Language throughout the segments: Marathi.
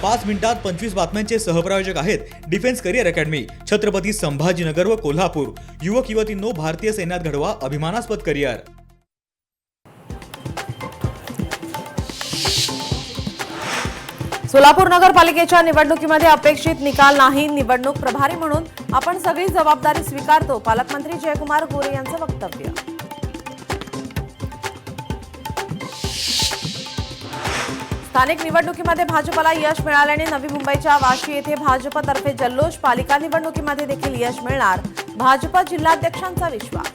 5 मिनिटात 25 बातम्यांचे सहप्रायोजक आहेत defence career academy, Chhatrapati Sambhajinagar व कोल्हापूर। युवक युवतींनो, भारतीय सैन्यात घडवा अभिमानास्पद करिअर। सोलापूर नगरपालिकेच्या निवडणुकीमध्ये अपेक्षित निकाल नाही, निवडणूक प्रभारी म्हणून आपण सगळी जबाबदारी स्वीकारतो, पालकमंत्री जयकुमार गोरे यांचं वक्तव्य। स्थानिक निवडणुकीमध्ये भाजपला यश मिळाल्याने नवी मुंबईच्या वाशी येथे भाजपतर्फे जल्लोष, पालिका निवडणुकीमध्ये देखील यश मिळणार, भाजप जिल्हाध्यक्षांचा विश्वास।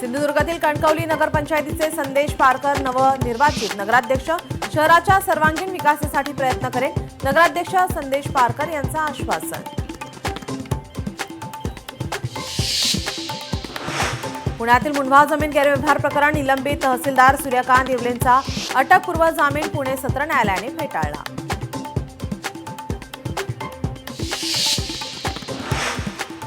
सिंधुदुर्गातील कणकवली नगरपंचायतीचे संदेश पारकर नवनिर्वाचित नगराध्यक्ष, शहराच्या सर्वांगीण विकासासाठी प्रयत्न करेल, नगराध्यक्ष संदेश पारकर यांचं आश्वासन। पुण्यातील मुंढवा जमीन गैरव्यवहार प्रकरण निलंबित, तहसीलदार सूर्यकांत येवलेंचा अटकपूर्व जामीन पुणे सत्र न्यायालयाने फेटाळला।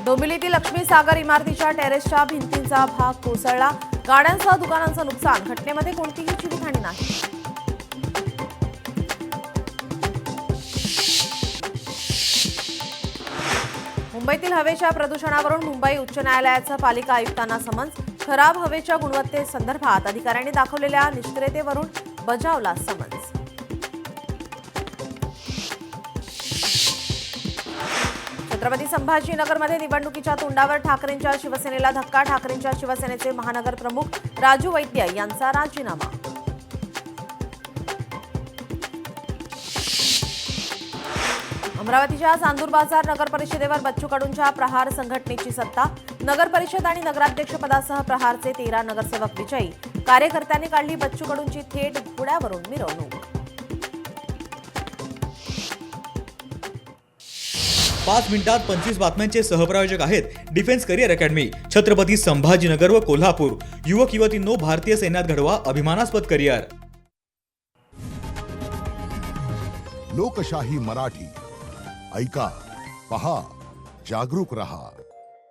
डोंबिवलीतील लक्ष्मी सागर इमारतीच्या टेरेसच्या भिंतींचा भाग कोसळला, गाड्यांसह दुकानांचं नुकसान, घटनेमध्ये कोणतीही जीवितहानी नाही। मुंबईतील हवेच्या प्रदूषणावरून मुंबई उच्च न्यायालयाचं पालिका आयुक्तांना समन्स, खराब हवेच्या गुणवत्तेसंदर्भात अधिकाऱ्यांनी दाखवलेल्या निष्क्रियतेवरून बजावला समन्स। छत्रपती संभाजीनगरमध्ये निवडणुकीच्या तोंडावर ठाकरेंच्या शिवसेनेला धक्का, ठाकरेंच्या शिवसेनेचे महानगर प्रमुख राजू वैद्य यांचा राजीनामा। अमरावतीच्या चांदूर बाजार नगर परिषदेवर बच्चू कडूंच्या प्रहार संघटनेची सत्ता, नगर परिषद आणि नगराध्यक्ष पदासह प्रहारचे 13 नगरसेवक विजयी, कार्यकर्त्यांनी काढली बच्चू कडूंची थेट घोड्यावरून मिरवणूक। 5 मिनिटात 25 बातम्यांचे सहप्रायोजक आहेत defence career academy, Chhatrapati Sambhajinagar व कोल्हापूर। युवक युवतींनो, भारतीय सैन्यात घडवा अभिमानास्पद करिअर। लोकशाही मराठी ऐका, पहा, जागरूक रहा।